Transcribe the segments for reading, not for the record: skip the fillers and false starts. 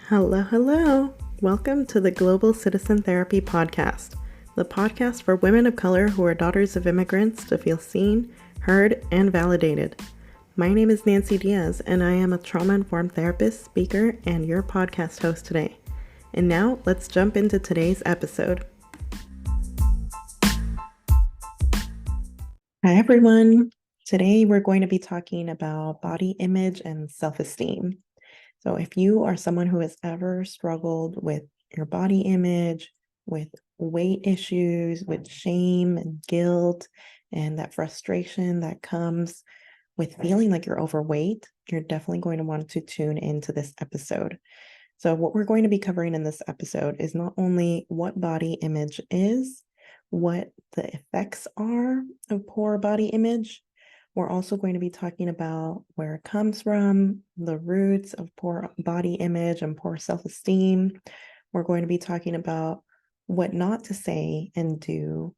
Hello, hello. Welcome to the Global Citizen Therapy Podcast, the podcast for women of color who are daughters of immigrants to feel seen, heard, and validated. My name is Nancy Diaz, and I am a trauma-informed therapist, speaker, and your podcast host today. And now, let's jump into today's episode. Hi, everyone. Today, we're going to be talking about body image and self-esteem. So if you are someone who has ever struggled with your body image, with weight issues, with shame and guilt, and that frustration that comes with feeling like you're overweight, you're definitely going to want to tune into this episode. So what we're going to be covering in this episode is not only what body image is, what the effects are of poor body image. We're also going to be talking about where it comes from, the roots of poor body image and poor self-esteem. We're going to be talking about what not to say and do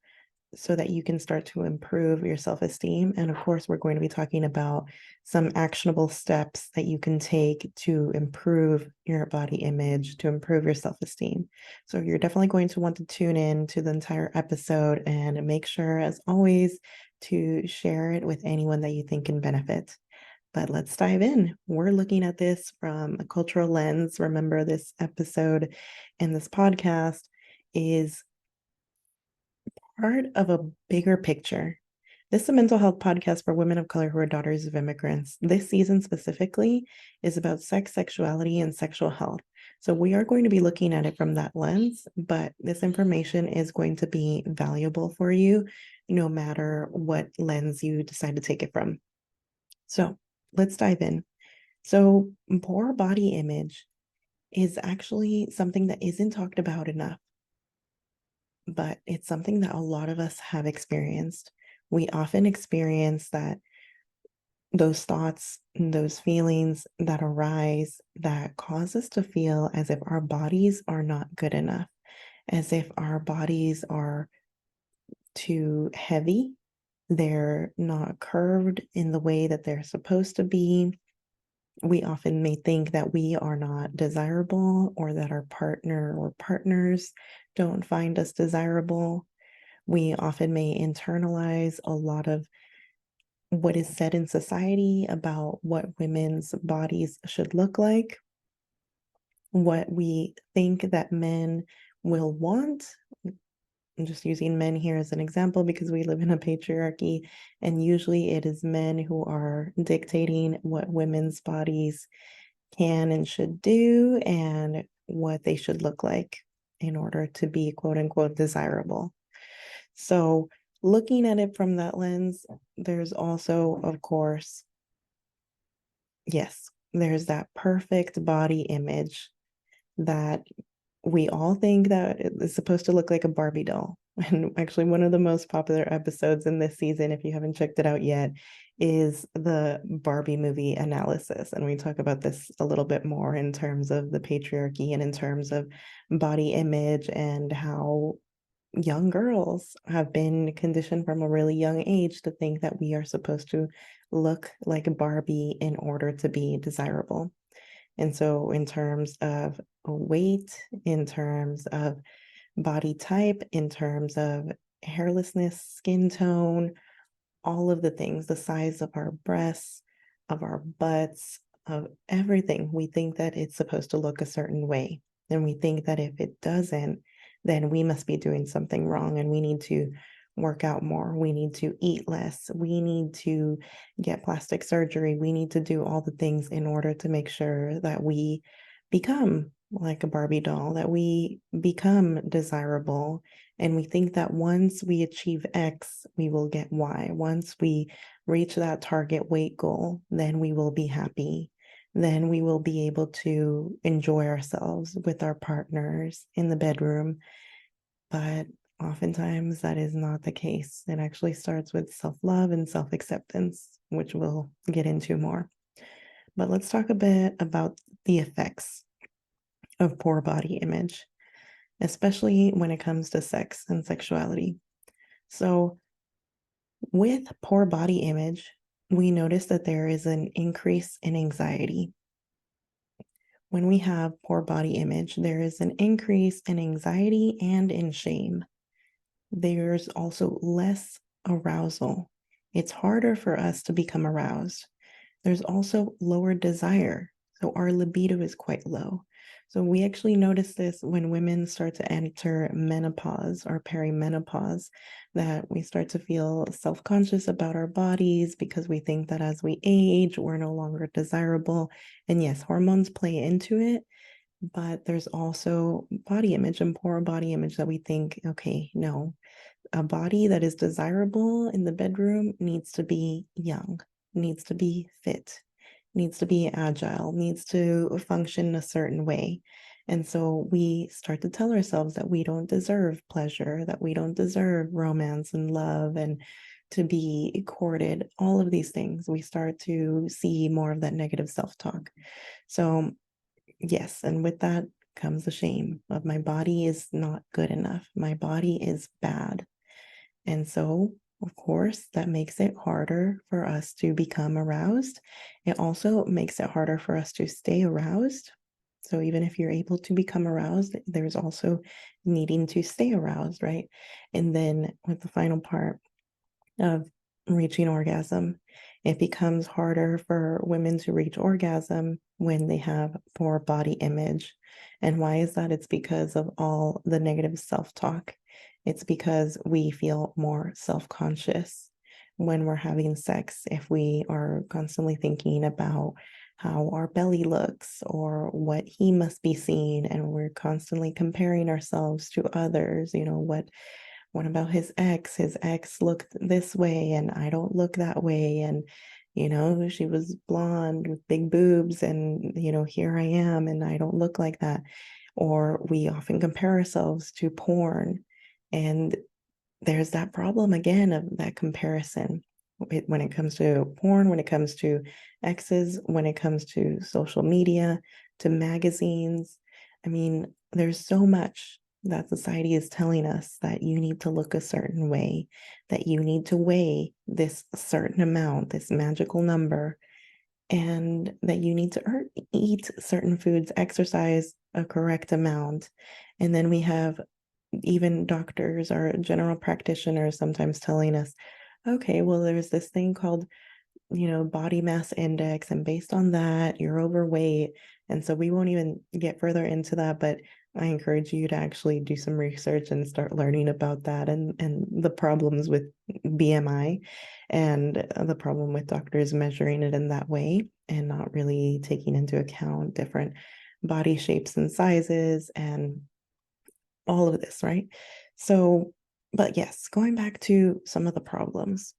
so that you can start to improve your self-esteem. And of course, we're going to be talking about some actionable steps that you can take to improve your body image, to improve your self-esteem. So you're definitely going to want to tune in to the entire episode and make sure, as always, to share it with anyone that you think can benefit. But let's dive in. We're looking at this from a cultural lens. Remember, this episode and this podcast is part of a bigger picture. This is a mental health podcast for women of color who are daughters of immigrants. This season specifically is about sex, sexuality, and sexual health. So we are going to be looking at it from that lens, but this information is going to be valuable for you no matter what lens you decide to take it from. So let's dive in. So poor body image is actually something that isn't talked about enough, but it's something that a lot of us have experienced. We often experience that those thoughts, those feelings that arise that cause us to feel as if our bodies are not good enough, as if our bodies are too heavy, they're not curved in the way that they're supposed to be. We often may think that we are not desirable or that our partner or partners don't find us desirable. We often may internalize a lot of what is said in society about what women's bodies should look like, what we think that men will want. I'm just using men here as an example because we live in a patriarchy, and usually it is men who are dictating what women's bodies can and should do and what they should look like in order to be quote unquote desirable. So looking at it from that lens, there's also, of course, yes, there's that perfect body image that we all think that it's supposed to look like a Barbie doll. And actually, one of the most popular episodes in this season, if you haven't checked it out yet, is the Barbie movie analysis. And we talk about this a little bit more in terms of the patriarchy and in terms of body image and how young girls have been conditioned from a really young age to think that we are supposed to look like a Barbie in order to be desirable. And so in terms of weight, in terms of body type, in terms of hairlessness, skin tone, all of the things, the size of our breasts, of our butts, of everything, we think that it's supposed to look a certain way. And we think that if it doesn't, then we must be doing something wrong and we need to work out more. We need to eat less. We need to get plastic surgery. We need to do all the things in order to make sure that we become like a Barbie doll, that we become desirable. And we think that once we achieve X, we will get Y. Once we reach that target weight goal, then we will be happy. Then we will be able to enjoy ourselves with our partners in the bedroom. But oftentimes that is not the case. It actually starts with self-love and self-acceptance, which we'll get into more. But let's talk a bit about the effects of poor body image, especially when it comes to sex and sexuality. So with poor body image, we notice that there is an increase in anxiety. when we have poor body image, there is an increase in anxiety and in shame. There's also less arousal. It's harder for us to become aroused. There's also lower desire. So our libido is quite low. So we actually notice this when women start to enter menopause or perimenopause, that we start to feel self-conscious about our bodies because we think that as we age, we're no longer desirable. And yes, hormones play into it, but there's also body image and poor body image that we think, okay, no, a body that is desirable in the bedroom needs to be young, needs to be fit, needs to be agile, needs to function a certain way. And so we start to tell ourselves that we don't deserve pleasure, that we don't deserve romance and love and to be courted, all of these things. We start to see more of that negative self-talk. So yes, and with that comes the shame of my body is not good enough. My body is bad. And so, of course, that makes it harder for us to become aroused. It also makes it harder for us to stay aroused. So even if you're able to become aroused, there's also needing to stay aroused, right? And then with the final part of reaching orgasm, it becomes harder for women to reach orgasm when they have poor body image. And why is that? It's because of all the negative self-talk. It's because we feel more self-conscious when we're having sex. If we are constantly thinking about how our belly looks or what he must be seeing, and we're constantly comparing ourselves to others, what about his ex? His ex looked this way and I don't look that way. And, she was blonde with big boobs and, here I am and I don't look like that. Or we often compare ourselves to porn. And there's that problem again of that comparison when it comes to porn, when it comes to exes, when it comes to social media, to magazines. I mean, there's so much that society is telling us that you need to look a certain way, that you need to weigh this certain amount, this magical number, and that you need to eat certain foods, exercise a correct amount. And then we have even doctors or general practitioners sometimes telling us, okay, well, there's this thing called, body mass index, and based on that, you're overweight. And so we won't even get further into that, but I encourage you to actually do some research and start learning about that and the problems with BMI and the problem with doctors measuring it in that way and not really taking into account different body shapes and sizes and all of this, right? So, but yes, going back to some of the problems.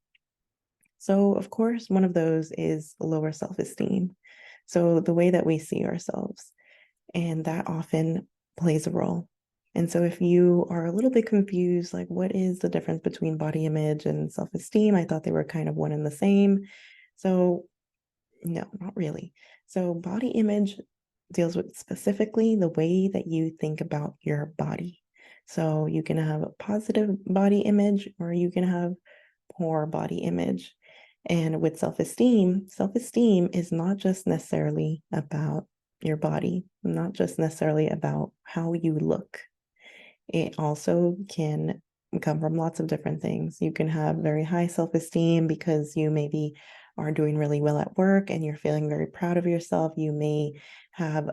So, of course, one of those is lower self-esteem. So, the way that we see ourselves, and that often plays a role. And so, if you are a little bit confused, like what is the difference between body image and self-esteem? I thought they were kind of one and the same. So, no, not really. So, body image deals with specifically the way that you think about your body. So, you can have a positive body image or you can have poor body image. And with self-esteem, self-esteem is not just necessarily about your body, not just necessarily about how you look. It also can come from lots of different things. You can have very high self-esteem because you maybe are doing really well at work and you're feeling very proud of yourself. You may have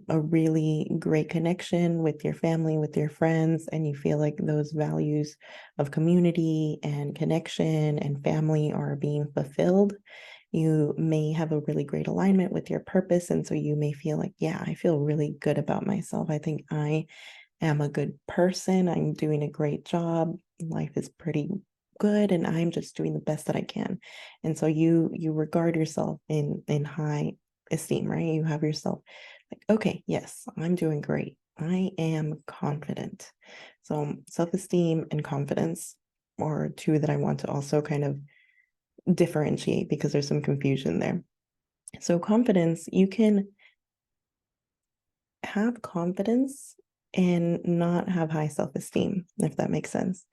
a really great connection with your family, with your friends, and you feel like those values of community and connection and family are being fulfilled. You may have a really great alignment with your purpose. And so you may feel like, yeah, I feel really good about myself. I think I am a good person. I'm doing a great job. Life is pretty good and I'm just doing the best that I can. And so you regard yourself in high esteem, right? You have yourself like, okay, yes, I'm doing great. I am confident. So self-esteem and confidence are two that I want to also kind of differentiate because there's some confusion there. So confidence, you can have confidence and not have high self-esteem, if that makes sense.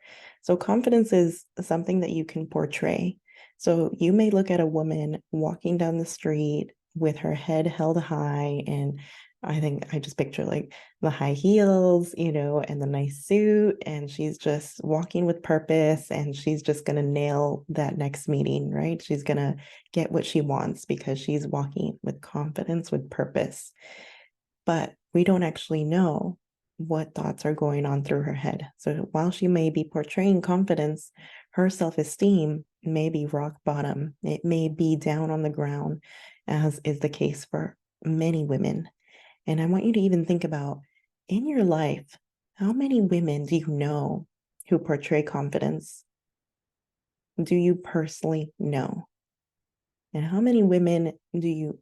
So confidence is something that you can portray. So you may look at a woman walking down the street with her head held high and I think I just picture like the high heels, and the nice suit, and she's just walking with purpose, and she's just going to nail that next meeting, right? She's going to get what she wants because she's walking with confidence, with purpose. But we don't actually know what thoughts are going on through her head. So while she may be portraying confidence, her self-esteem may be rock bottom. It may be down on the ground, as is the case for many women. And I want you to even think about, in your life, how many women do you know who portray confidence? Do you personally know? And how many women do you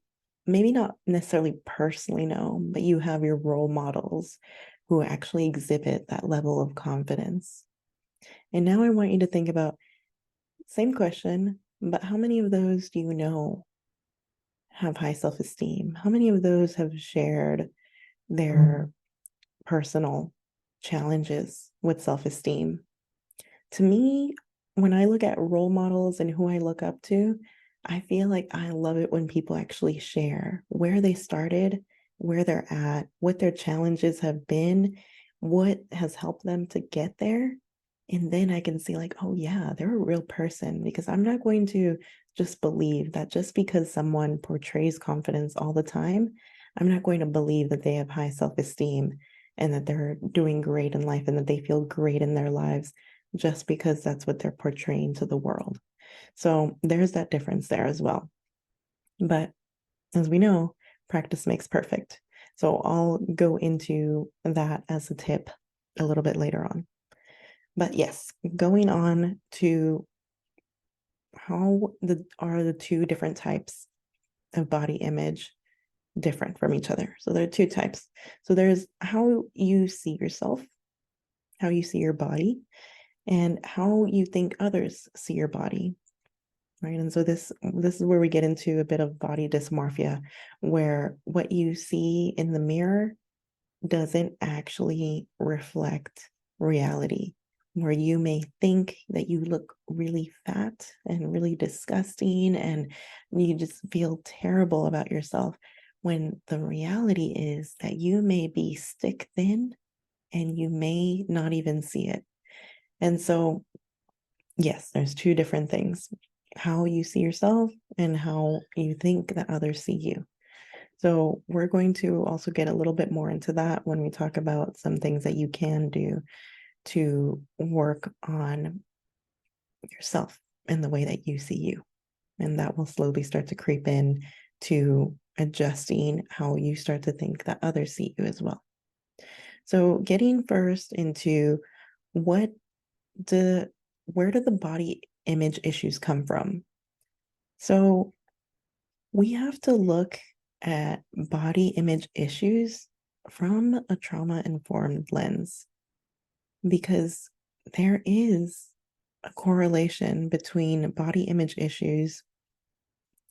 maybe not necessarily personally know, but you have your role models who actually exhibit that level of confidence? And now I want you to think about, same question, but how many of those do you know have high self-esteem? How many of those have shared their personal challenges with self-esteem? To me, when I look at role models and who I look up to, I feel like I love it when people actually share where they started, where they're at, what their challenges have been, what has helped them to get there. And then I can see, like, oh, yeah, they're a real person, because I'm not going to just believe that just because someone portrays confidence all the time, I'm not going to believe that they have high self-esteem and that they're doing great in life and that they feel great in their lives just because that's what they're portraying to the world. So there's that difference there as well. But as we know, practice makes perfect. So I'll go into that as a tip a little bit later on. But yes, going on to how are the two different types of body image different from each other. So there are two types. So there's how you see yourself, how you see your body, and how you think others see your body, right? And so this is where we get into a bit of body dysmorphia, where what you see in the mirror doesn't actually reflect reality, where you may think that you look really fat and really disgusting and you just feel terrible about yourself, when the reality is that you may be stick thin and you may not even see it. And so, yes, there's two different things: how you see yourself and how you think that others see you. So we're going to also get a little bit more into that when we talk about some things that you can do to work on yourself and the way that you see you. And that will slowly start to creep in to adjusting how you start to think that others see you as well. So getting first into what where do the body image issues come from? So we have to look at body image issues from a trauma-informed lens, because there is a correlation between body image issues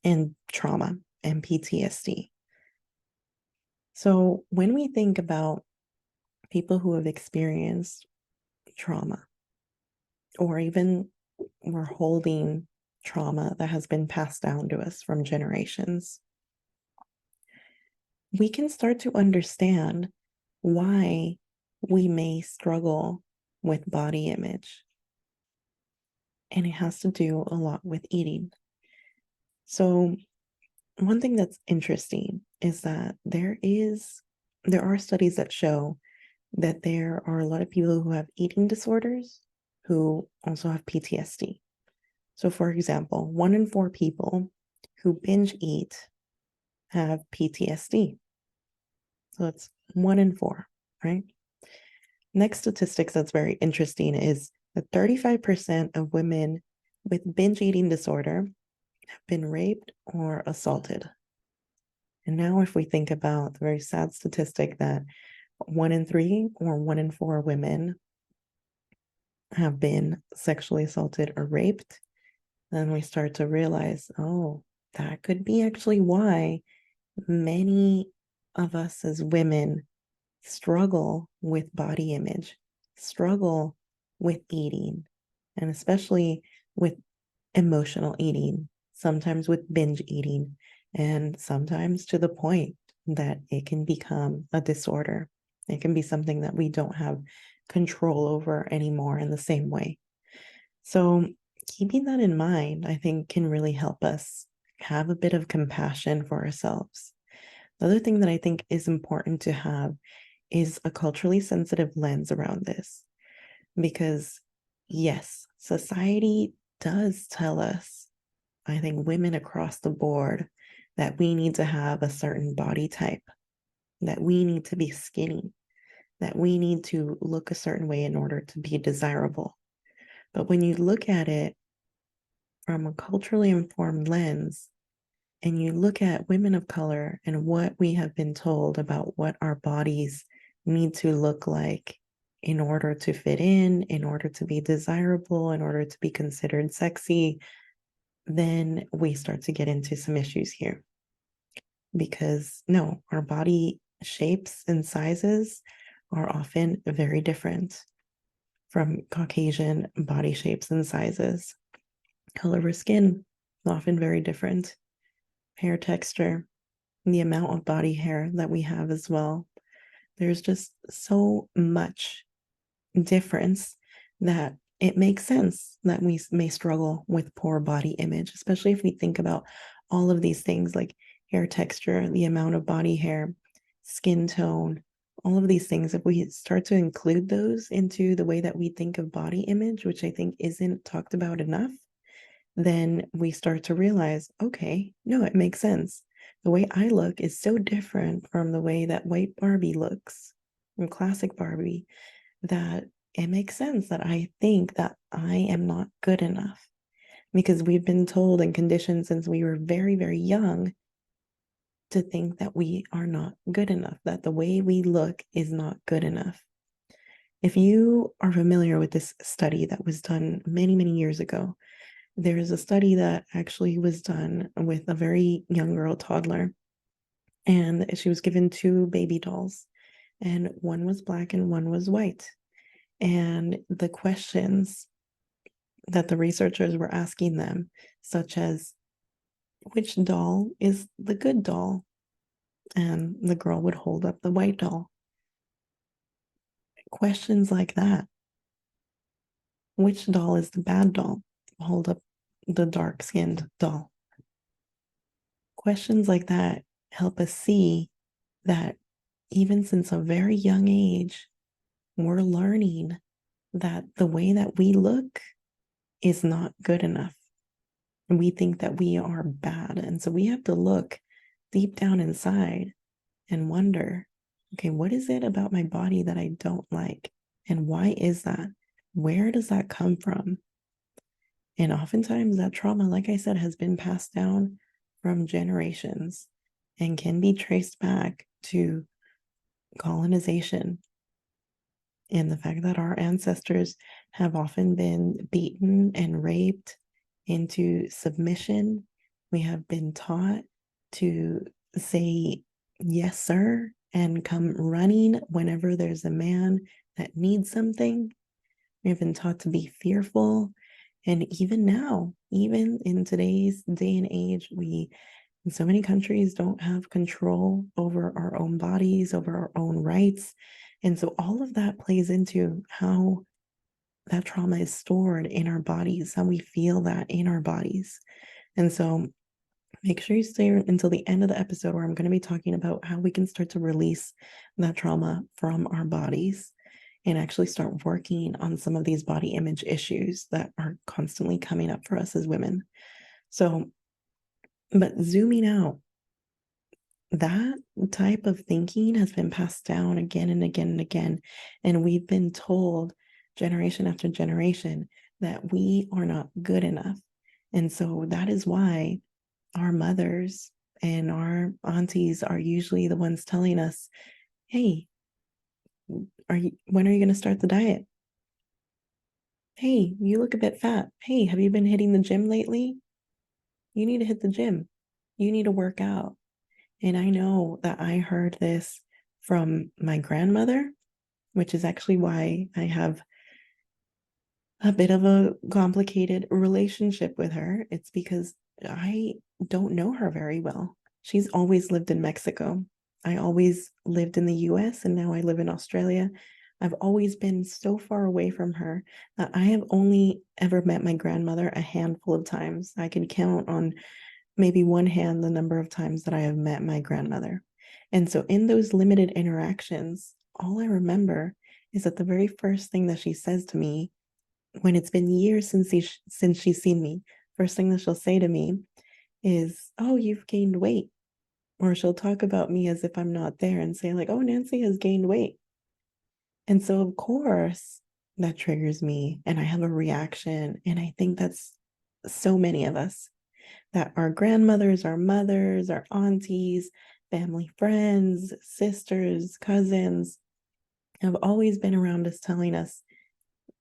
and trauma and PTSD. So when we think about people who have experienced trauma, or even we're holding trauma that has been passed down to us from generations, we can start to understand why we may struggle with body image. And it has to do a lot with eating. So one thing that's interesting is that there are studies that show that there are a lot of people who have eating disorders who also have PTSD. So for example, 1 in 4 people who binge eat have PTSD. So it's 1 in 4, right? Next statistics that's very interesting is that 35% of women with binge eating disorder have been raped or assaulted. And now if we think about the very sad statistic that 1 in 3 or 1 in 4 women have been sexually assaulted or raped, then we start to realize, oh, that could be actually why many of us as women struggle with body image, struggle with eating, and especially with emotional eating, sometimes with binge eating, and sometimes to the point that it can become a disorder. It can be something that we don't have control over anymore in the same way. So, keeping that in mind, I think can really help us have a bit of compassion for ourselves. The other thing that I think is important to have is a culturally sensitive lens around this. Because, yes, society does tell us, I think women across the board, that we need to have a certain body type, that we need to be skinny, that we need to look a certain way in order to be desirable. But when you look at it from a culturally informed lens, and you look at women of color and what we have been told about what our bodies need to look like in order to fit in order to be desirable, in order to be considered sexy, then we start to get into some issues here. Because no, our body shapes and sizes are often very different from Caucasian body shapes and sizes. Color of our skin is often very different. Hair texture, the amount of body hair that we have as well. There's just so much difference that it makes sense that we may struggle with poor body image, especially if we think about all of these things like hair texture, the amount of body hair, skin tone, all of these things. If we start to include those into the way that we think of body image, which I think isn't talked about enough, then we start to realize, okay, no, it makes sense. The way I look is so different from the way that white Barbie looks, from classic Barbie, that it makes sense that I think that I am not good enough, because we've been told and conditioned since we were very, very young to think that we are not good enough, that the way we look is not good enough. If you are familiar with this study that was done many, many years ago, there is a study that actually was done with a very young girl, toddler, and she was given two baby dolls, and one was black and one was white. And the questions that the researchers were asking them, such as, which doll is the good doll? And the girl would hold up the white doll. Questions like that. Which doll is the bad doll? Hold up the dark-skinned doll. Questions like that help us see that even since a very young age, we're learning that the way that we look is not good enough. And we think that we are bad. And so we have to look deep down inside and wonder, okay, what is it about my body that I don't like? And why is that? Where does that come from? And oftentimes that trauma, like I said, has been passed down from generations and can be traced back to colonization and the fact that our ancestors have often been beaten and raped into submission. We have been taught to say, yes, sir, and come running whenever there's a man that needs something. We have been taught to be fearful. And even now, even in today's day and age, we in so many countries don't have control over our own bodies, over our own rights. And so all of that plays into how that trauma is stored in our bodies, how we feel that in our bodies. And so make sure you stay until the end of the episode, where I'm going to be talking about how we can start to release that trauma from our bodies and actually start working on some of these body image issues that are constantly coming up for us as women. So, but zooming out, that type of thinking has been passed down again and again and again. And we've been told generation after generation that we are not good enough. And so that is why our mothers and our aunties are usually the ones telling us, hey, when are you going to start the diet? Hey, you look a bit fat. Hey, have you been hitting the gym lately? You need to hit the gym. You need to work out. And I know that I heard this from my grandmother, which is actually why I have a bit of a complicated relationship with her. It's because I don't know her very well. She's always lived in Mexico. I always lived in the US and now I live in Australia. I've always been so far away from her that I have only ever met my grandmother a handful of times. I can count on maybe one hand the number of times that I have met my grandmother. And so in those limited interactions, all I remember is that the very first thing that she says to me when it's been years since she's seen me, first thing that she'll say to me is, "Oh, you've gained weight." Or she'll talk about me as if I'm not there and say, like, "Oh, Nancy has gained weight." And so, of course, that triggers me and I have a reaction. And I think that's so many of us, that our grandmothers, our mothers, our aunties, family friends, sisters, cousins have always been around us telling us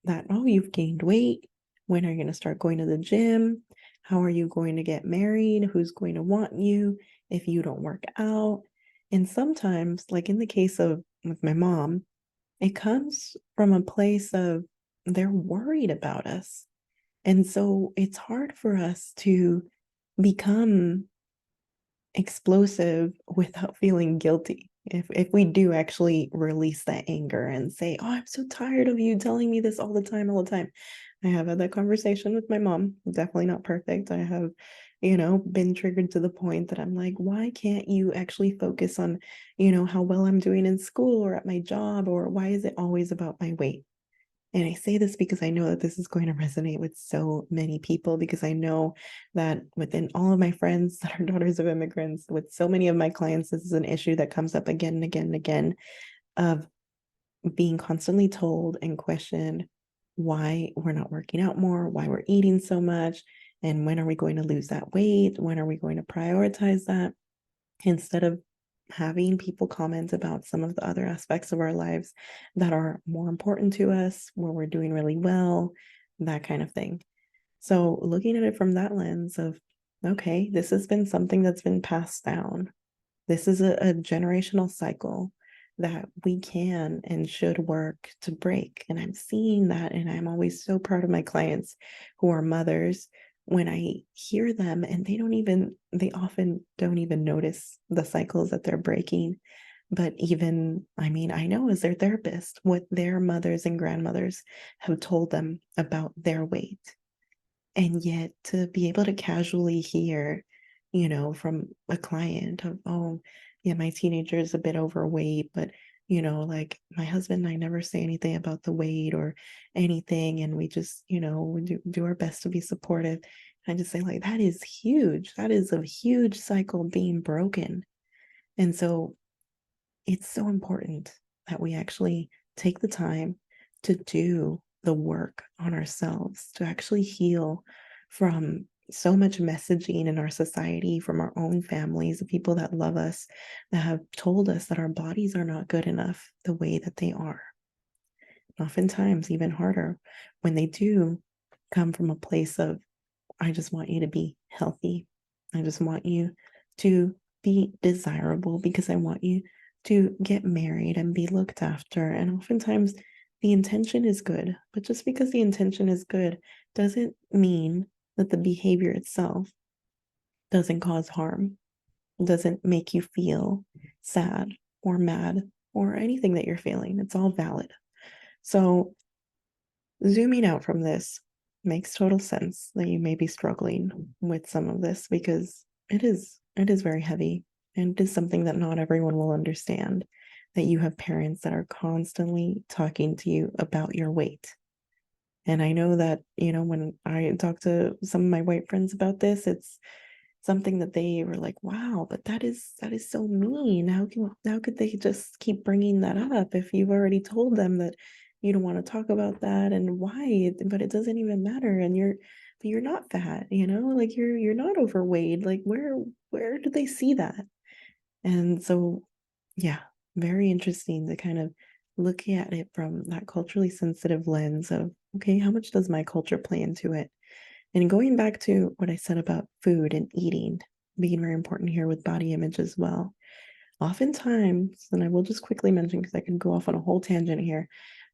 that, "Oh, you've gained weight. When are you going to start going to the gym? How are you going to get married? Who's going to want you if you don't work out?" And sometimes, like in the case of with my mom, it comes from a place of they're worried about us. And so it's hard for us to become explosive without feeling guilty. If we do actually release that anger and say, "Oh, I'm so tired of you telling me this all the time, all the time." I have had that conversation with my mom. Definitely not perfect. I have, been triggered to the point that I'm like, why can't you actually focus on, how well I'm doing in school or at my job, or why is it always about my weight? And I say this because I know that this is going to resonate with so many people, because I know that within all of my friends that are daughters of immigrants, with so many of my clients, this is an issue that comes up again and again and again, of being constantly told and questioned why we're not working out more, why we're eating so much, and when are we going to lose that weight? When are we going to prioritize that? Instead of having people comment about some of the other aspects of our lives that are more important to us, where we're doing really well, that kind of thing. So looking at it from that lens of, okay, this has been something that's been passed down. This is a generational cycle that we can and should work to break. And I'm seeing that. And I'm always so proud of my clients who are mothers when I hear them, and they often don't even notice the cycles that they're breaking. But even, I mean, I know as their therapist what their mothers and grandmothers have told them about their weight. And yet to be able to casually hear, from a client of, "Oh, yeah, my teenager is a bit overweight, but like my husband and I never say anything about the weight or anything, and we just, we do our best to be supportive." I just say, like, that is huge. That is a huge cycle being broken. And so it's so important that we actually take the time to do the work on ourselves, to actually heal from so much messaging in our society, from our own families, the people that love us, that have told us that our bodies are not good enough the way that they are. Oftentimes, even harder when they do come from a place of, "I just want you to be healthy. I just want you to be desirable because I want you to get married and be looked after." And oftentimes the intention is good, but just because the intention is good doesn't mean that the behavior itself doesn't cause harm, doesn't make you feel sad or mad or anything that you're feeling. It's all valid. So zooming out from this, makes total sense that you may be struggling with some of this, because it is very heavy, and it is something that not everyone will understand, that you have parents that are constantly talking to you about your weight. And I know that, when I talk to some of my white friends about this, it's something that they were like, "Wow, but that is so mean. How could they just keep bringing that up if you've already told them that you don't want to talk about that, and why? But it doesn't even matter, and you're not fat, like you're not overweight. Like where do they see that?" And so, yeah, very interesting to kind of look at it from that culturally sensitive lens of, okay, how much does my culture play into it? And going back to what I said about food and eating being very important here with body image as well. Oftentimes, and I will just quickly mention, because I can go off on a whole tangent here,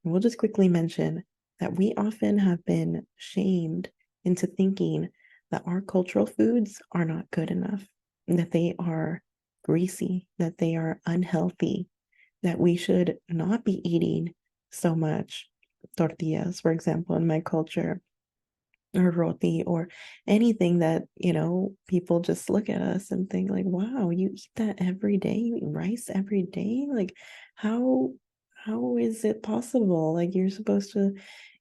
I will just quickly mention that we often have been shamed into thinking that our cultural foods are not good enough, and that they are greasy, that they are unhealthy, that we should not be eating so much tortillas, for example, in my culture, or roti, or anything that, people just look at us and think like, wow, you eat that every day? You eat rice every day? Like, how how is it possible? Like, you're supposed to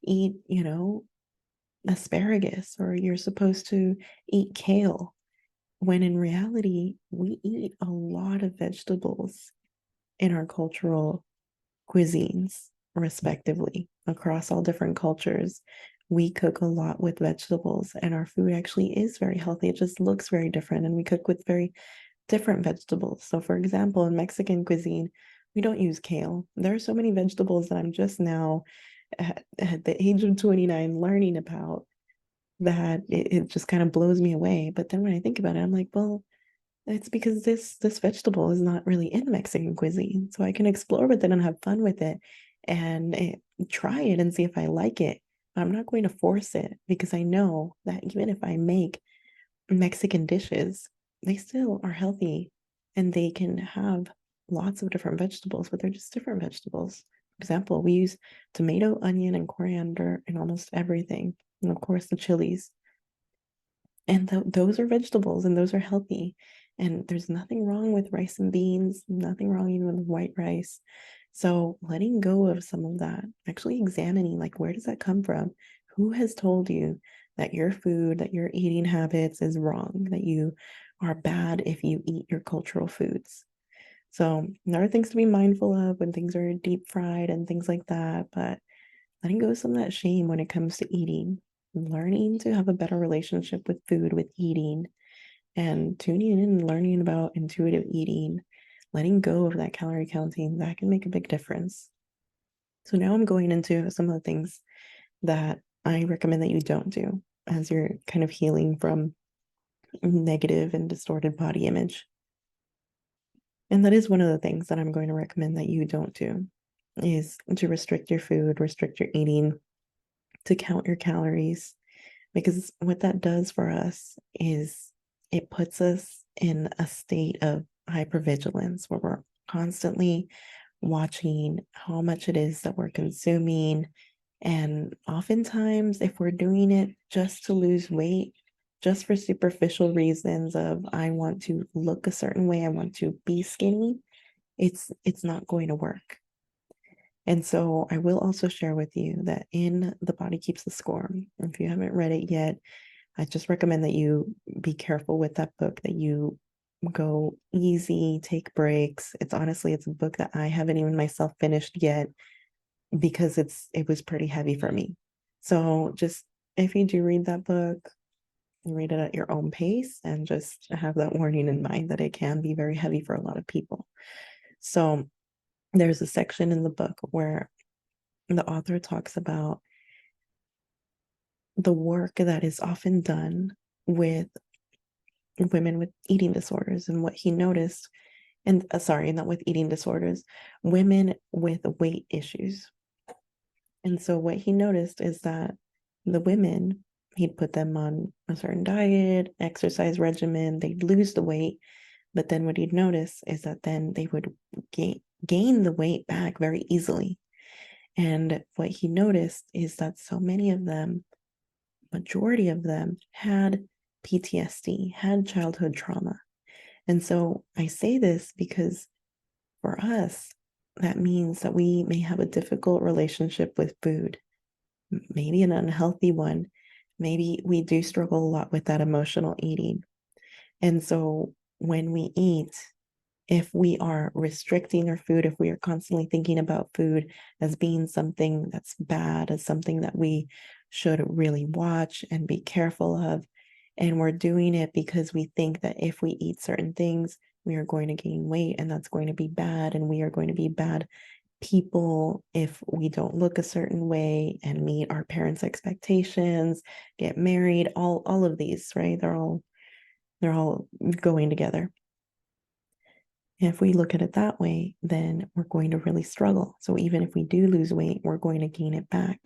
eat, asparagus, or you're supposed to eat kale, when in reality, we eat a lot of vegetables in our cultural cuisines, respectively, across all different cultures. We cook a lot with vegetables, and our food actually is very healthy. It just looks very different, and we cook with very different vegetables. So, for example, in Mexican cuisine, we don't use kale. There are so many vegetables that I'm just now at the age of 29 learning about, that it just kind of blows me away. But then when I think about it, I'm like, well, it's because this vegetable is not really in Mexican cuisine. So I can explore with it and have fun with it, and try it and see if I like it. I'm not going to force it, because I know that even if I make Mexican dishes, they still are healthy, and they can have lots of different vegetables, but they're just different vegetables. For example, we use tomato, onion, and coriander in almost everything. And of course, the chilies. And those are vegetables, and those are healthy. And there's nothing wrong with rice and beans, nothing wrong even with white rice. So letting go of some of that, actually examining, like, where does that come from? Who has told you that your food, that your eating habits is wrong, that you are bad if you eat your cultural foods? So there are things to be mindful of when things are deep fried and things like that, but letting go of some of that shame when it comes to eating, learning to have a better relationship with food, with eating, and tuning in and learning about intuitive eating, letting go of that calorie counting, that can make a big difference. So now I'm going into some of the things that I recommend that you don't do as you're kind of healing from negative and distorted body image. And that is one of the things that I'm going to recommend that you don't do, is to restrict your food, restrict your eating, to count your calories, because what that does for us is it puts us in a state of hypervigilance, where we're constantly watching how much it is that we're consuming. And oftentimes, if we're doing it just to lose weight, just for superficial reasons of, I want to look a certain way, I want to be skinny, it's not going to work. And so I will also share with you that in The Body Keeps the Score, if you haven't read it yet, I just recommend that you be careful with that book, that you go easy, take breaks. It's a book that I haven't even myself finished yet, because it was pretty heavy for me. So just, if you do read that book, read it at your own pace, and just have that warning in mind that it can be very heavy for a lot of people. So there's a section in the book where the author talks about the work that is often done with women with eating disorders, and what he noticed, and sorry, not with eating disorders, women with weight issues. And so what he noticed is that the women, he'd put them on a certain diet, exercise regimen, they'd lose the weight, but then what he'd notice is that then they would gain the weight back very easily. And what he noticed is that so many of them, majority of them, had PTSD, had childhood trauma. And so I say this because for us, that means that we may have a difficult relationship with food, maybe an unhealthy one. Maybe we do struggle a lot with that emotional eating. And so when we eat, if we are restricting our food, if we are constantly thinking about food as being something that's bad, as something that we should really watch and be careful of, and we're doing it because we think that if we eat certain things, we are going to gain weight, and that's going to be bad, and we are going to be bad people if we don't look a certain way and meet our parents' expectations, get married, all of these, right? They're all going together. If we look at it that way, then we're going to really struggle. So even if we do lose weight, we're going to gain it back,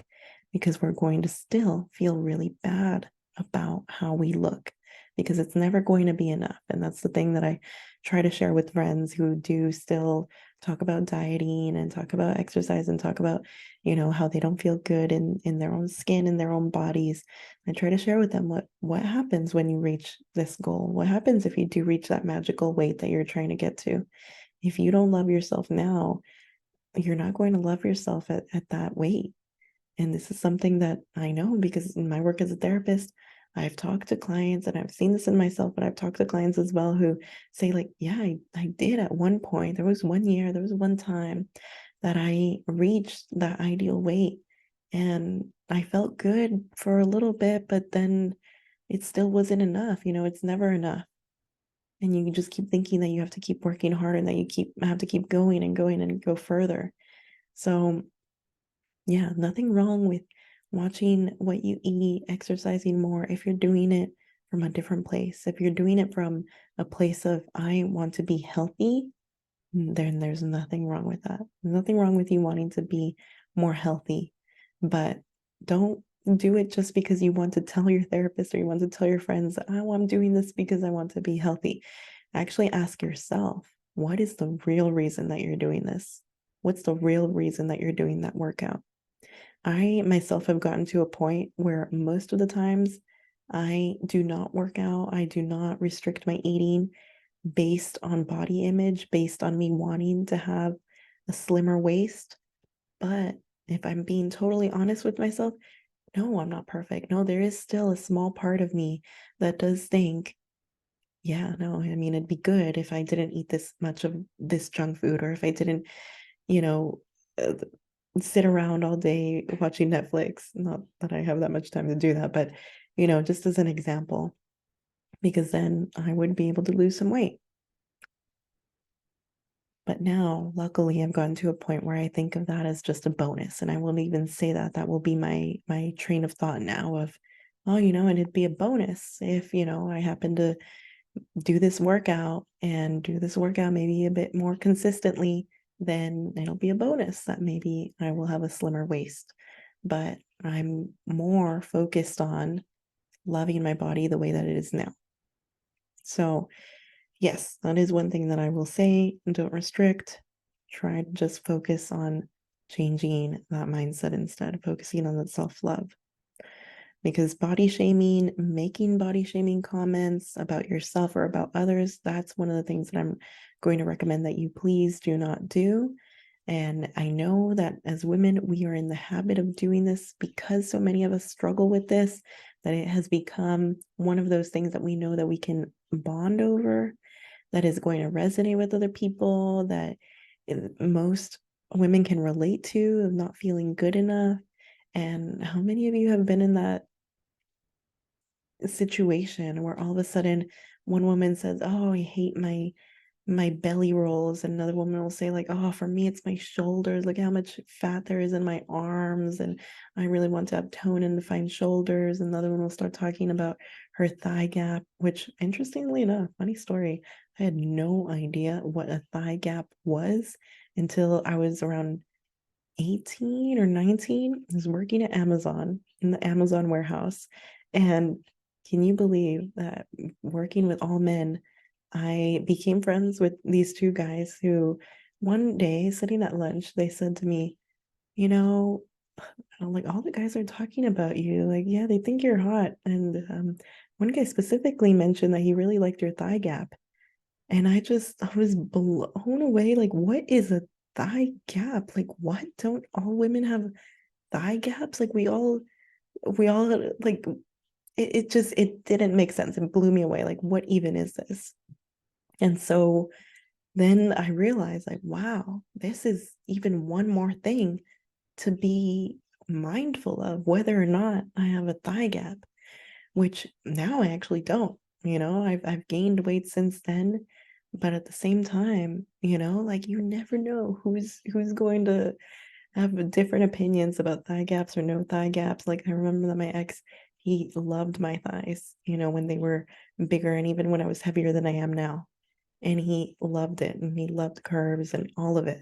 because we're going to still feel really bad about how we look. because it's never going to be enough. And that's the thing that I try to share with friends who do still talk about dieting and talk about exercise and talk about, how they don't feel good in their own skin, in their own bodies. I try to share with them what happens when you reach this goal. What happens if you do reach that magical weight that you're trying to get to? If you don't love yourself now, you're not going to love yourself at that weight. And this is something that I know because in my work as a therapist, I've talked to clients and I've seen this in myself, but I've talked to clients as well who say, like, yeah, I did at one point. There was one year, there was one time that I reached that ideal weight and I felt good for a little bit, but then it still wasn't enough. It's never enough. And you just keep thinking that you have to keep working harder and that you have to keep going and going and go further. So yeah, nothing wrong with watching what you eat, exercising more if you're doing it from a different place. If you're doing it from a place of, I want to be healthy, then there's nothing wrong with that. There's nothing wrong with you wanting to be more healthy, but don't do it just because you want to tell your therapist or you want to tell your friends, oh, I'm doing this because I want to be healthy. Actually ask yourself, what is the real reason that you're doing this? What's the real reason that you're doing that workout? I myself have gotten to a point where most of the times I do not work out. I do not restrict my eating based on body image, based on me wanting to have a slimmer waist. But if I'm being totally honest with myself, no, I'm not perfect. No, there is still a small part of me that does think, yeah, no, I mean, it'd be good if I didn't eat this much of this junk food or if I didn't, you know, uh, sit around all day watching Netflix. Not that I have that much time to do that, but just as an example, because then I would be able to lose some weight. But now, luckily, I've gotten to a point where I think of that as just a bonus, and I won't even say that. That will be my train of thought now of, oh, and it'd be a bonus if I happen to do this workout and do this workout maybe a bit more consistently, then it'll be a bonus that maybe I will have a slimmer waist. But I'm more focused on loving my body the way that it is now. So, yes, that is one thing that I will say. Don't restrict. Try to just focus on changing that mindset instead, focusing on that self love, because body shaming, making body shaming comments about yourself or about others, that's one of the things that I'm going to recommend that you please do not do. And I know that as women, we are in the habit of doing this because so many of us struggle with this, that it has become one of those things that we know that we can bond over, that is going to resonate with other people, that most women can relate to, of not feeling good enough. And how many of you have been in that situation where all of a sudden one woman says, oh, I hate my belly rolls, and another woman will say, like, oh, for me it's my shoulders, look how much fat there is in my arms and I really want to have tone and defined shoulders. Another one will start talking about her thigh gap, which, interestingly enough, funny story, I had no idea what a thigh gap was until I was around 18 or 19. I was working at Amazon in the Amazon warehouse. And can you believe that working with all men, I became friends with these two guys who one day sitting at lunch, they said to me, you know, like, all the guys are talking about you. Like, yeah, they think you're hot. And one guy specifically mentioned that he really liked your thigh gap. And I was blown away. Like, what is a thigh gap? Like, what? Don't all women have thigh gaps? Like, we all like it didn't make sense. It blew me away. Like, what even is this? And so then I realized, like, wow, this is even one more thing to be mindful of, whether or not I have a thigh gap, which now I actually don't. I've gained weight since then, but at the same time, like, you never know who's going to have different opinions about thigh gaps or no thigh gaps. Like, I remember that my ex, he loved my thighs, when they were bigger and even when I was heavier than I am now. And he loved it and he loved curves and all of it.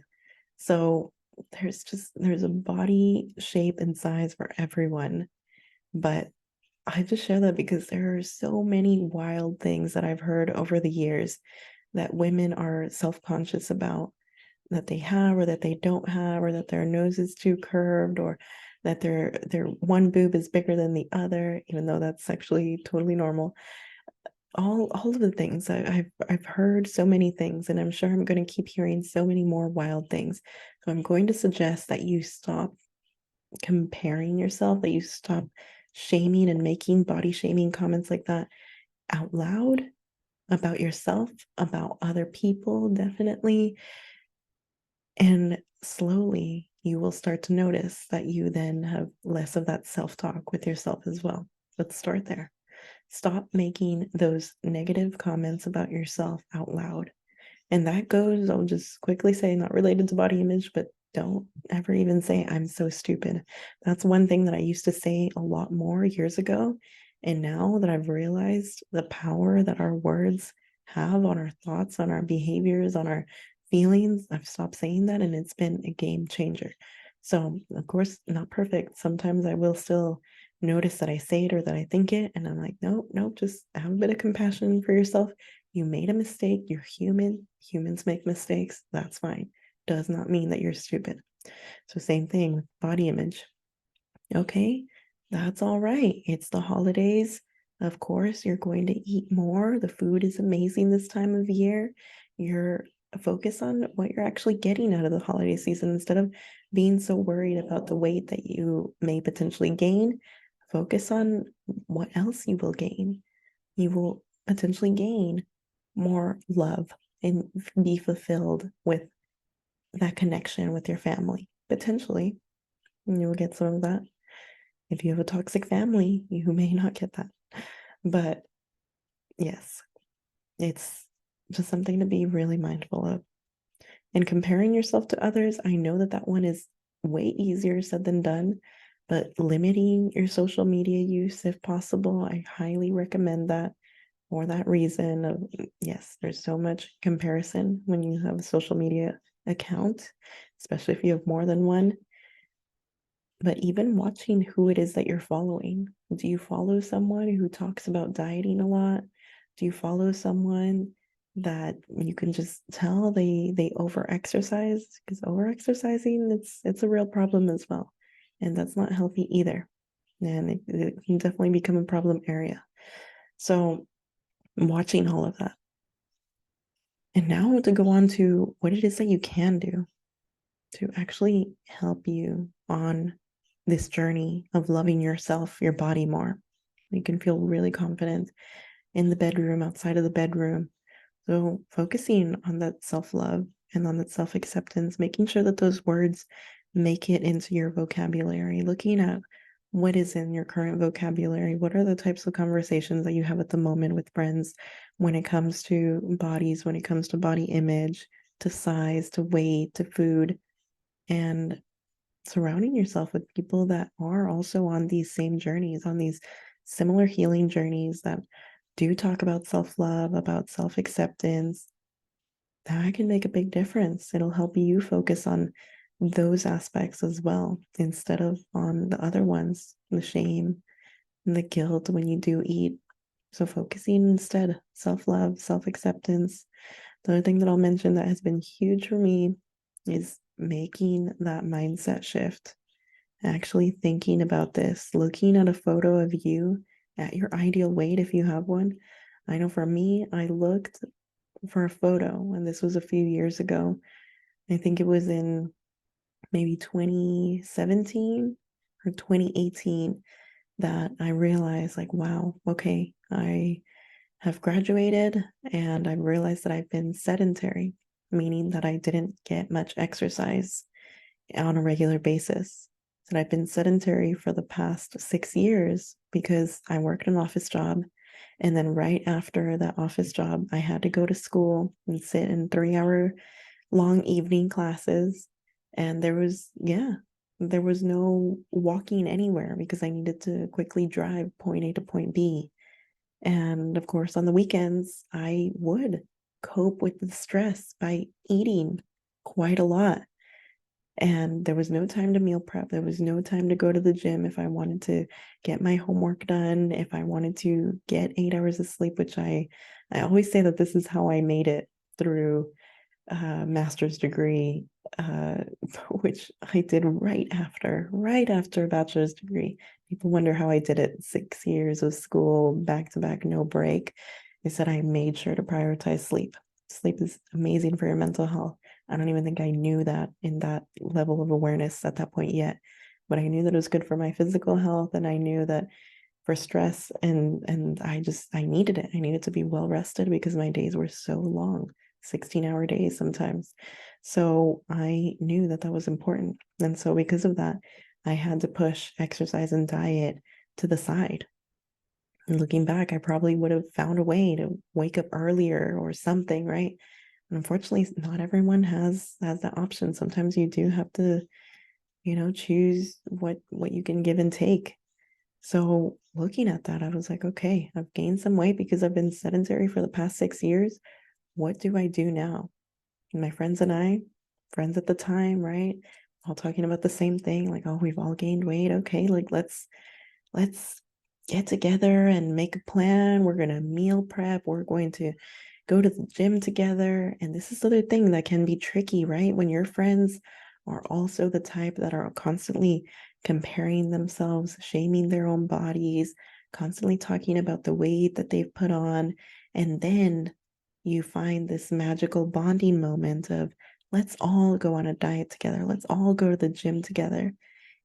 So there's a body shape and size for everyone. But I just share that because there are so many wild things that I've heard over the years that women are self-conscious about, that they have or that they don't have, or that their nose is too curved, or that their one boob is bigger than the other, even though that's actually totally normal. All of the things I've heard so many things, and I'm sure I'm going to keep hearing so many more wild things. So I'm going to suggest that you stop comparing yourself, that you stop shaming and making body shaming comments like that out loud about yourself, about other people, definitely. And slowly you will start to notice that you then have less of that self-talk with yourself as well. Let's start there. Stop making those negative comments about yourself out loud. And that goes, I'll just quickly say, not related to body image, but don't ever even say, I'm so stupid. That's one thing that I used to say a lot more years ago. And now that I've realized the power that our words have on our thoughts, on our behaviors, on our feelings, I've stopped saying that, and it's been a game changer. So, of course, not perfect. Sometimes I will still notice that I say it or that I think it, and I'm like, nope, nope, just have a bit of compassion for yourself. You made a mistake. You're human. Humans make mistakes. That's fine. Does not mean that you're stupid. So, same thing with body image. Okay, that's all right. It's the holidays. Of course, you're going to eat more. The food is amazing this time of year. You're focus on what you're actually getting out of the holiday season instead of being so worried about the weight that you may potentially gain. Focus on what else you will gain. You will potentially gain more love and be fulfilled with that connection with your family. Potentially, you will get some of that. If you have a toxic family, you may not get that. But yes, it's just something to be really mindful of. And comparing yourself to others, I know that that one is way easier said than done, but limiting your social media use if possible, I highly recommend that for that reason of, yes, there's so much comparison when you have a social media account, especially if you have more than one. But even watching who it is that you're following. Do you follow someone who talks about dieting a lot? Do you follow someone that you can just tell they over exercise? Because over exercising, it's a real problem as well. And that's not healthy either. And it can definitely become a problem area. So watching all of that. And now to go on to what it is that you can do to actually help you on this journey of loving yourself, your body more. You can feel really confident in the bedroom, outside of the bedroom. So focusing on that self-love and on that self-acceptance, making sure that those words make it into your vocabulary, looking at what is in your current vocabulary, what are the types of conversations that you have at the moment with friends when it comes to bodies, when it comes to body image, to size, to weight, to food, and surrounding yourself with people that are also on these same journeys, on these similar healing journeys that do talk about self-love, about self-acceptance. That can make a big difference. It'll help you focus on those aspects as well instead of on the other ones, the shame and the guilt when you do eat. So focusing instead, self-love, self-acceptance. The other thing that I'll mention that has been huge for me is making that mindset shift. Actually thinking about this, looking at a photo of you at your ideal weight if you have one. I know for me, I looked for a photo, and this was a few years ago. I think it was in maybe 2017 or 2018 that I realized, like, wow, okay, I have graduated and I've realized that I've been sedentary, meaning that I didn't get much exercise on a regular basis. That I've been sedentary for the past 6 years because I worked an office job. And then right after that office job, I had to go to school and sit in 3 hour long evening classes. And there was no walking anywhere because I needed to quickly drive point A to point B. And of course, on the weekends, I would cope with the stress by eating quite a lot. And there was no time to meal prep. There was no time to go to the gym if I wanted to get my homework done, if I wanted to get 8 hours of sleep, which I always say that this is how I made it through a master's degree, uh, which I did right after a bachelor's degree. People wonder how I did it. 6 years of school, back to back, no break. I said I made sure to prioritize sleep. Sleep is amazing for your mental health. I don't even think I knew that in that level of awareness at that point yet, but I knew that it was good for my physical health, and I knew that for stress, and I needed it. I needed to be well rested because my days were so long, 16-hour days sometimes. So I knew that that was important. And so because of that, I had to push exercise and diet to the side. And looking back, I probably would have found a way to wake up earlier or something, right? And unfortunately, not everyone has that option. Sometimes you do have to, choose what you can give and take. So looking at that, I was like, okay, I've gained some weight because I've been sedentary for the past 6 years. What do I do now? And my friends and I, friends at the time, right? All talking about the same thing, like, oh, we've all gained weight. Okay, like let's get together and make a plan. We're gonna meal prep. We're going to go to the gym together. And this is the other thing that can be tricky, right? When your friends are also the type that are constantly comparing themselves, shaming their own bodies, constantly talking about the weight that they've put on. And then you find this magical bonding moment of, let's all go on a diet together. Let's all go to the gym together.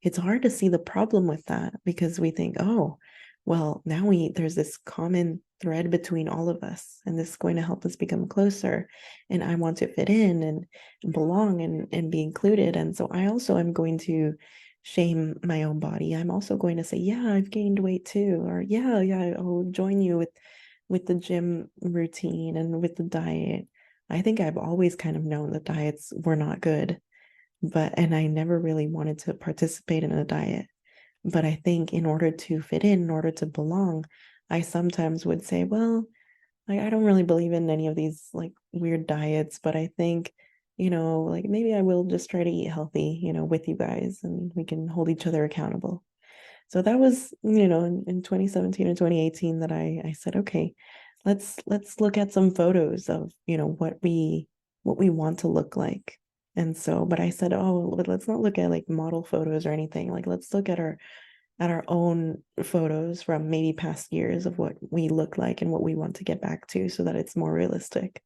It's hard to see the problem with that because we think, oh, well, now there's this common thread between all of us, and this is going to help us become closer. And I want to fit in and belong and be included. And so I also am going to shame my own body. I'm also going to say, yeah, I've gained weight too, or yeah, I'll join you with the gym routine and with the diet. I think I've always kind of known that diets were not good, and I never really wanted to participate in a diet. But I think in order to fit in order to belong, I sometimes would say, well, like I don't really believe in any of these like weird diets, but I think, like maybe I will just try to eat healthy, with you guys, and we can hold each other accountable. So that was, in 2017 or 2018 that I said, okay, let's look at some photos of, what we want to look like. And so, but I said, oh, let's not look at like model photos or anything. Like let's look at our own photos from maybe past years of what we look like and what we want to get back to so that it's more realistic.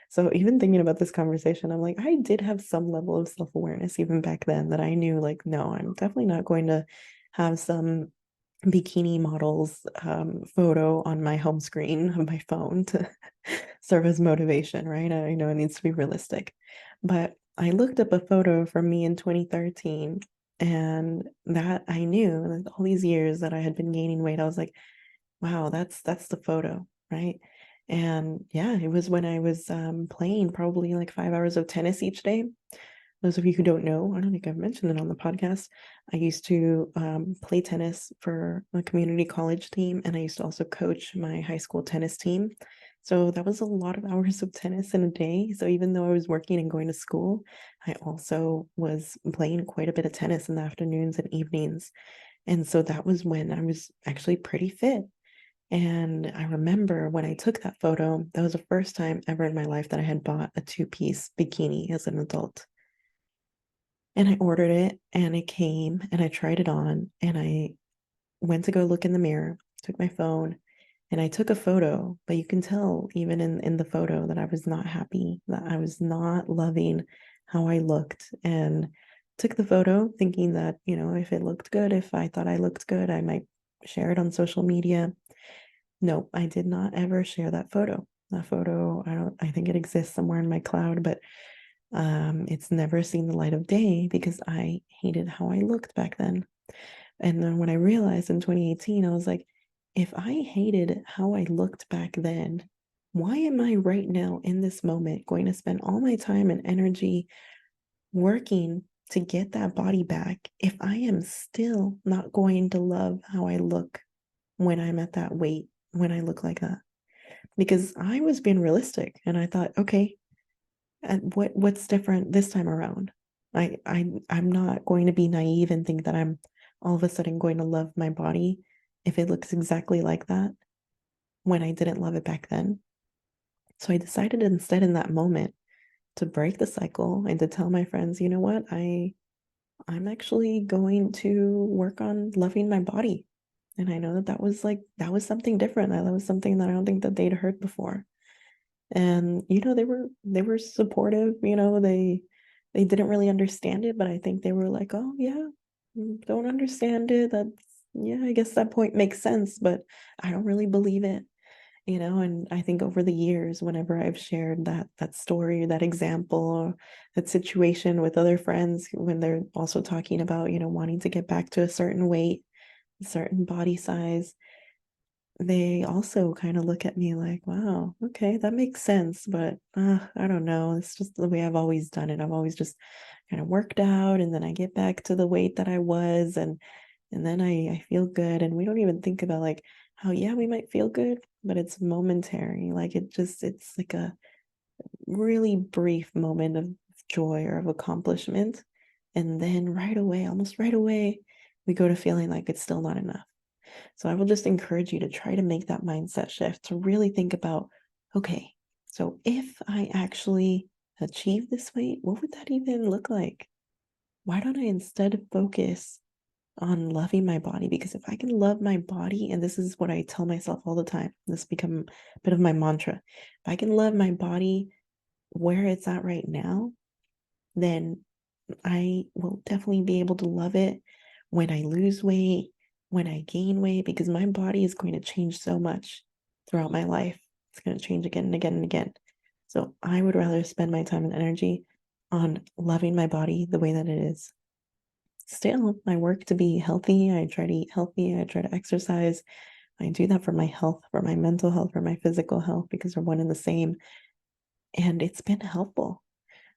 So even thinking about this conversation, I'm like, I did have some level of self-awareness even back then that I knew like, no, I'm definitely not going to have some bikini models photo on my home screen of my phone to serve as motivation, right? I know it needs to be realistic. But I looked up a photo from me in 2013, and that I knew like all these years that I had been gaining weight, I was like, wow, that's the photo, right? And yeah, it was when I was playing probably like 5 hours of tennis each day. Those of you who don't know, I don't think I've mentioned it on the podcast. I used to play tennis for a community college team, and I used to also coach my high school tennis team. So that was a lot of hours of tennis in a day. So even though I was working and going to school, I also was playing quite a bit of tennis in the afternoons and evenings. And so that was when I was actually pretty fit. And I remember when I took that photo, that was the first time ever in my life that I had bought a two-piece bikini as an adult. And I ordered it and it came and I tried it on and I went to go look in the mirror, took my phone and I took a photo, but you can tell even in the photo that I was not happy, that I was not loving how I looked, and took the photo thinking that, if it looked good, if I thought I looked good, I might share it on social media. No, I did not ever share that photo. That photo, I think it exists somewhere in my cloud, but it's never seen the light of day because I hated how I looked back then. And then when I realized in 2018, I was like, if I hated how I looked back then, why am I right now in this moment going to spend all my time and energy working to get that body back if I am still not going to love how I look when I'm at that weight, when I look like that? Because I was being realistic and I thought, okay, and what's different this time around? I'm not going to be naive and think that I'm all of a sudden going to love my body if it looks exactly like that when I didn't love it back then. So I decided instead in that moment to break the cycle and to tell my friends, you know what, I'm actually going to work on loving my body. And I know that that was something different. That was something that I don't think that they'd heard before. And they were supportive, they didn't really understand it, but I think they were like, "Oh, yeah, don't understand it. That's yeah, I guess that point makes sense, but I don't really believe it." And I think over the years, whenever I've shared that story, that example, or that situation with other friends when they're also talking about, wanting to get back to a certain weight, a certain body size, they also kind of look at me like, wow, okay, that makes sense, but I don't know. It's just the way I've always done it. I've always just kind of worked out and then I get back to the weight that I was and then I feel good. And we don't even think about like how, yeah, we might feel good, but it's momentary. Like it's like a really brief moment of joy or of accomplishment. And then right away, almost right away, we go to feeling like it's still not enough. So I will just encourage you to try to make that mindset shift to really think about, okay, so if I actually achieve this weight, what would that even look like? Why don't I instead focus on loving my body? Because if I can love my body, and this is what I tell myself all the time, this become a bit of my mantra. If I can love my body where it's at right now, then I will definitely be able to love it when I lose weight, when I gain weight, because my body is going to change so much throughout my life. It's going to change again and again and again. So I would rather spend my time and energy on loving my body the way that it is. Still, I work to be healthy. I try to eat healthy. I try to exercise. I do that for my health, for my mental health, for my physical health, because they're one and the same. And it's been helpful.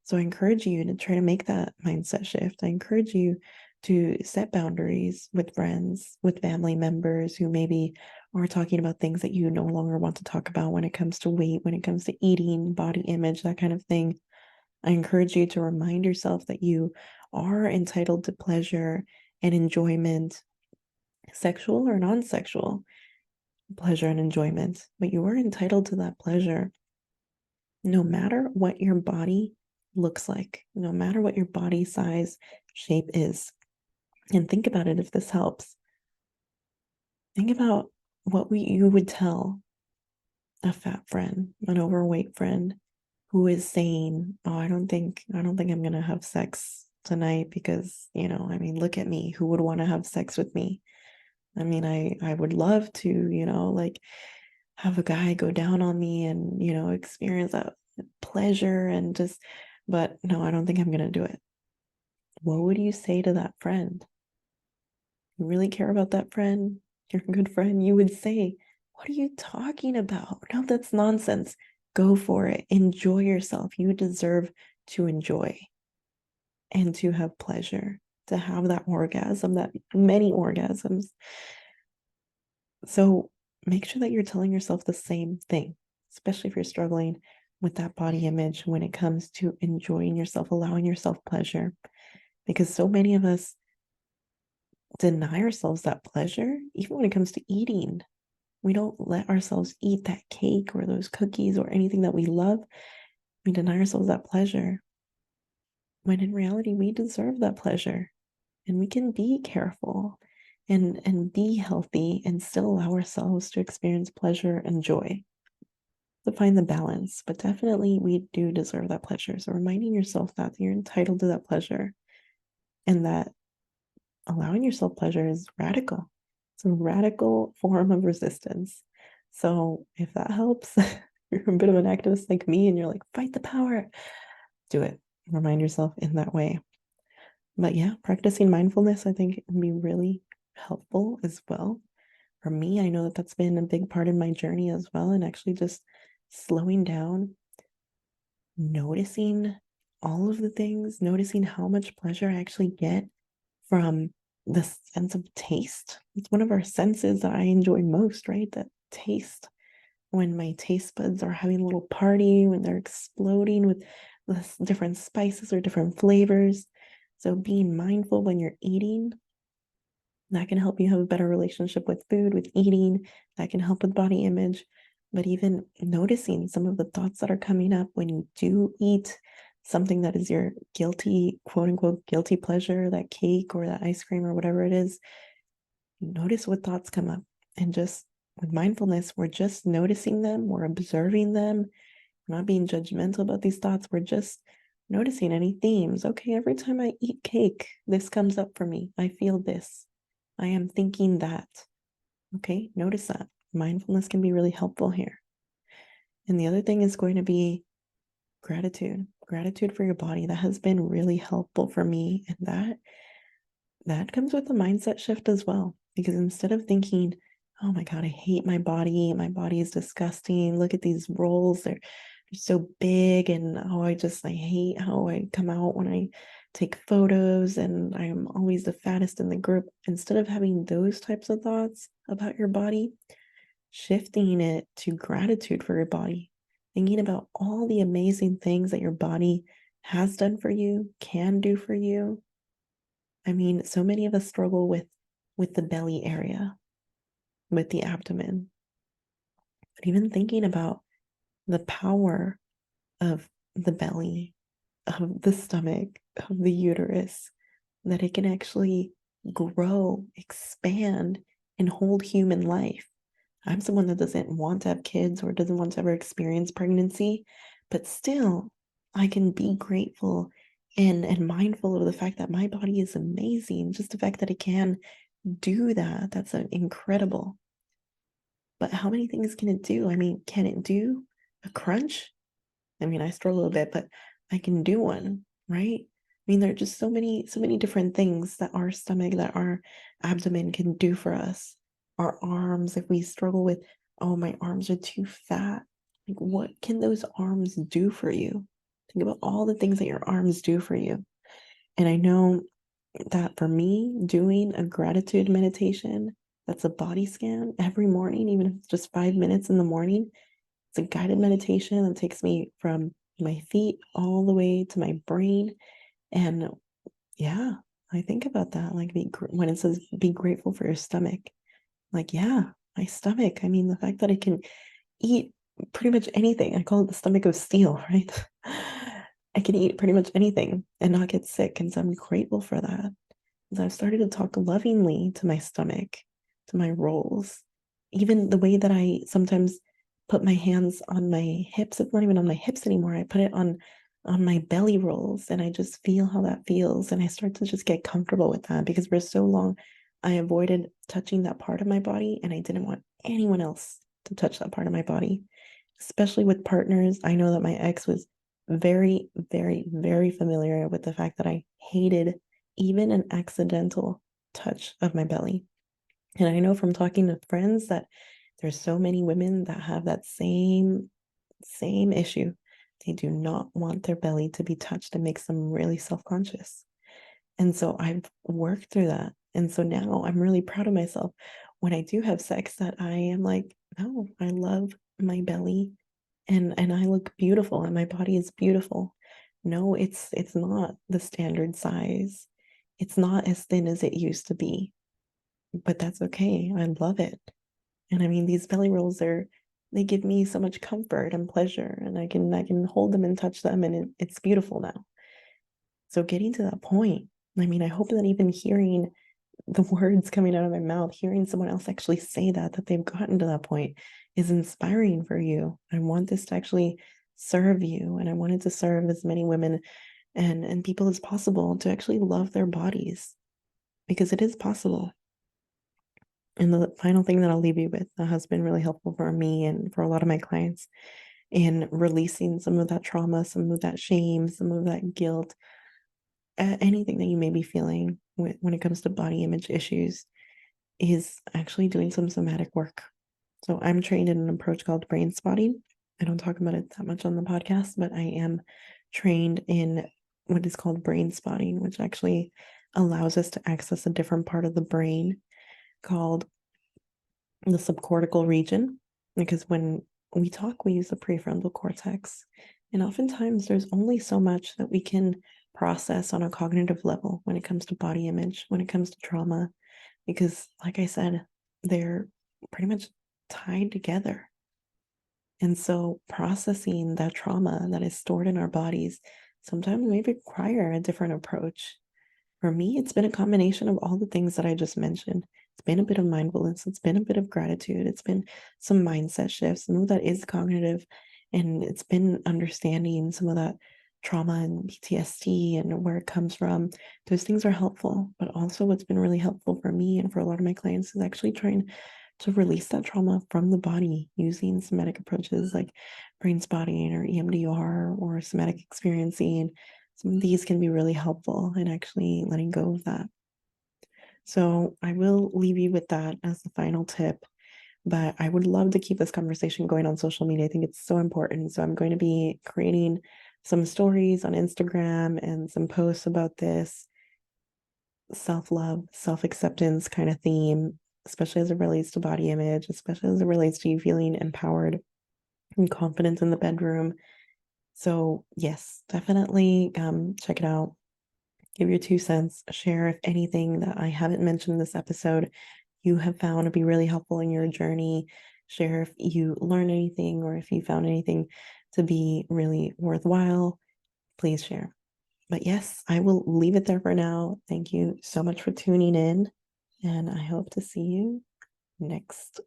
So I encourage you to try to make that mindset shift. I encourage you to set boundaries with friends, with family members who maybe are talking about things that you no longer want to talk about when it comes to weight, when it comes to eating, body image, that kind of thing. I encourage you to remind yourself that you are entitled to pleasure and enjoyment, sexual or non sexual pleasure and enjoyment, but you are entitled to that pleasure no matter what your body looks like, no matter what your body size shape is. And think about it if this helps. Think about you would tell a fat friend, an overweight friend who is saying, "Oh, I don't think I'm going to have sex tonight because, I mean, look at me. Who would want to have sex with me? I mean, I would love to, like have a guy go down on me and, experience that pleasure and just, but no, I don't think I'm going to do it." What would you say to that friend? You really care about that friend? You're a good friend. You would say, "What are you talking about? No, that's nonsense. Go for it. Enjoy yourself. You deserve to enjoy and to have pleasure, to have that orgasm, that many orgasms." So make sure that you're telling yourself the same thing, especially if you're struggling with that body image when it comes to enjoying yourself, allowing yourself pleasure. Because so many of us deny ourselves that pleasure, even when it comes to eating. We don't let ourselves eat that cake or those cookies or anything that we love. We deny ourselves that pleasure when in reality, we deserve that pleasure and we can be careful and be healthy and still allow ourselves to experience pleasure and joy. To find the balance, but definitely we do deserve that pleasure. So reminding yourself that you're entitled to that pleasure and that allowing yourself pleasure is radical. It's a radical form of resistance. So if that helps, you're a bit of an activist like me and you're like, fight the power, do it. Remind yourself in that way. But yeah, practicing mindfulness, I think, can be really helpful as well. For me, I know that that's been a big part in my journey as well. And actually just slowing down, noticing all of the things, noticing how much pleasure I actually get from the sense of taste. It's one of our senses that I enjoy most, right? That taste. When my taste buds are having a little party, when they're exploding with different spices or different flavors. So being mindful when you're eating, that can help you have a better relationship with food, with eating, that can help with body image. But even noticing some of the thoughts that are coming up when you do eat something that is your guilty, quote unquote, guilty pleasure, that cake or that ice cream or whatever it is, notice what thoughts come up. And just with mindfulness, we're just noticing them, we're observing them, we're not being judgmental about these thoughts, we're just noticing any themes. Okay, every time I eat cake, this comes up for me. I feel this. I am thinking that. Okay, notice that. Mindfulness can be really helpful here. And the other thing is going to be gratitude. Gratitude for your body. That has been really helpful for me. And that comes with a mindset shift as well. Because instead of thinking, oh my God, I hate my body is disgusting, look at these rolls, they're so big, and oh, I hate how I come out when I take photos, and I'm always the fattest in the group. Instead of having those types of thoughts about your body, shifting it to gratitude for your body, thinking about all the amazing things that your body has done for you, can do for you. I mean, so many of us struggle with the belly area, with the abdomen. But even thinking about the power of the belly, of the stomach, of the uterus, that it can actually grow, expand, and hold human life. I'm someone that doesn't want to have kids or doesn't want to ever experience pregnancy, but still, I can be grateful and mindful of the fact that my body is amazing. Just the fact that it can do that, that's incredible. But how many things can it do? I mean, can it do a crunch? I mean, I struggle a little bit, but I can do one, right? I mean, there are just so many different things that our stomach, that our abdomen can do for us. Our arms, if we struggle with, oh, my arms are too fat, like what can those arms do for you? Think about all the things that your arms do for you. And I know that for me, doing a gratitude meditation, that's a body scan every morning, even if it's just 5 minutes in the morning, it's a guided meditation that takes me from my feet all the way to my brain. And yeah, I think about that. Like when it says be grateful for your stomach, like, yeah, my stomach. I mean, the fact that I can eat pretty much anything. I call it the stomach of steel, right? I can eat pretty much anything and not get sick. And so I'm grateful for that. So I've started to talk lovingly to my stomach, to my rolls, even the way that I sometimes put my hands on my hips. It's not even on my hips anymore. I put it on my belly rolls, and I just feel how that feels. And I start to just get comfortable with that, because for so long I avoided touching that part of my body, and I didn't want anyone else to touch that part of my body, especially with partners. I know that my ex was very, very, very familiar with the fact that I hated even an accidental touch of my belly. And I know from talking to friends that there's so many women that have that same issue. They do not want their belly to be touched. It makes them really self-conscious. And so I've worked through that. And so now I'm really proud of myself when I do have sex, that I am like, no, I love my belly, and I look beautiful, and my body is beautiful. No, it's not the standard size. It's not as thin as it used to be, but that's okay. I love it. And I mean, these belly rolls they give me so much comfort and pleasure, and I can hold them and touch them, and it's beautiful now. So getting to that point, I mean, I hope that even hearing the words coming out of my mouth, hearing someone else actually say that they've gotten to that point, is inspiring for you. I want this to actually serve you, and I want it to serve as many women and people as possible to actually love their bodies, because it is possible. And the final thing that I'll leave you with that has been really helpful for me and for a lot of my clients in releasing some of that trauma, some of that shame, some of that guilt, anything that you may be feeling when it comes to body image issues, is actually doing some somatic work. So I'm trained in an approach called brain spotting. I don't talk about it that much on the podcast, but I am trained in what is called brain spotting, which actually allows us to access a different part of the brain called the subcortical region. Because when we talk, we use the prefrontal cortex. And oftentimes there's only so much that we can process on a cognitive level when it comes to body image, when it comes to trauma, because like I said, they're pretty much tied together. And so processing that trauma that is stored in our bodies sometimes may require a different approach. For me, it's been a combination of all the things that I just mentioned. It's been a bit of mindfulness, it's been a bit of gratitude, it's been some mindset shifts. Some of that is cognitive, and it's been understanding some of that trauma and PTSD and where it comes from. Those things are helpful, but also what's been really helpful for me and for a lot of my clients is actually trying to release that trauma from the body using somatic approaches like brain spotting or EMDR or somatic experiencing. Some of these can be really helpful in actually letting go of that. So I will leave you with that as the final tip, but I would love to keep this conversation going on social media. I think it's so important. So I'm going to be creating some stories on Instagram and some posts about this self-love, self-acceptance kind of theme, especially as it relates to body image, especially as it relates to you feeling empowered and confident in the bedroom. So yes, definitely check it out. Give your 2 cents, share if anything that I haven't mentioned in this episode you have found to be really helpful in your journey. Share if you learned anything or if you found anything to be really worthwhile. Please share. But yes, I will leave it there for now. Thank you so much for tuning in, and I hope to see you next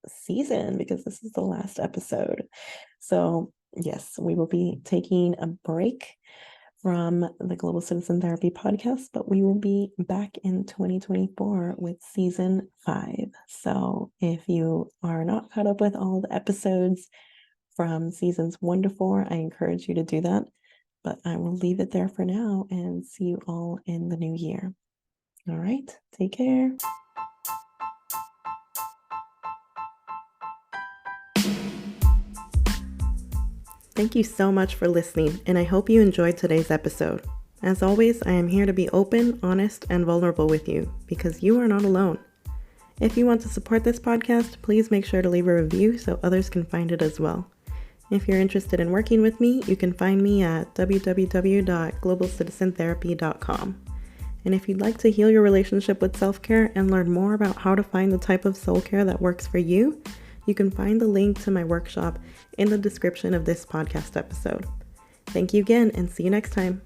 season because this is the last episode. So yes, we will be taking a break from the Global Citizen Therapy podcast, but we will be back in 2024 with season 5. So if you are not caught up with all the episodes from seasons 1 to 4, I encourage you to do that. But I will leave it there for now and see you all in the new year. All right, take care. Thank you so much for listening, and I hope you enjoyed today's episode. As always, I am here to be open, honest, and vulnerable with you because you are not alone. If you want to support this podcast, please make sure to leave a review so others can find it as well. If you're interested in working with me, you can find me at www.globalcitizentherapy.com. And if you'd like to heal your relationship with self-care and learn more about how to find the type of soul care that works for you, you can find the link to my workshop in the description of this podcast episode. Thank you again, and see you next time.